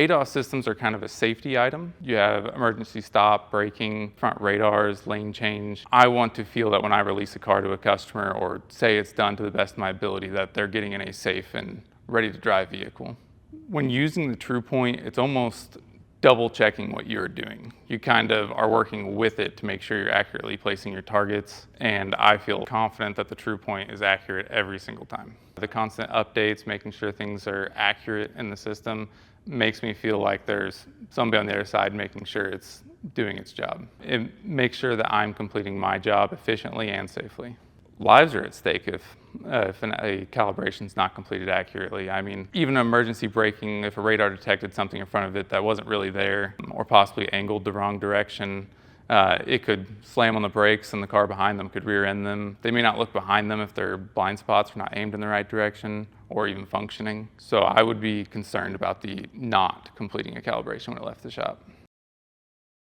ADAS systems are kind of a safety item. You have emergency stop, braking, front radars, lane change. I want to feel that when I release a car to a customer or say it's done to the best of my ability, that they're getting in a safe and ready to drive vehicle. When using the Tru-Point, it's almost double checking what you're doing. You kind of are working with it to make sure you're accurately placing your targets, and I feel confident that the Tru-Point is accurate every single time. The constant updates, making sure things are accurate in the system, makes me feel like there's somebody on the other side making sure it's doing its job. It makes sure that I'm completing my job efficiently and safely. Lives are at stake if a calibration is not completed accurately. I mean, even emergency braking, if a radar detected something in front of it that wasn't really there, or possibly angled the wrong direction, it could slam on the brakes and the car behind them could rear end them. They may not look behind them if their blind spots are not aimed in the right direction or even functioning. So I would be concerned about the not completing a calibration when it left the shop.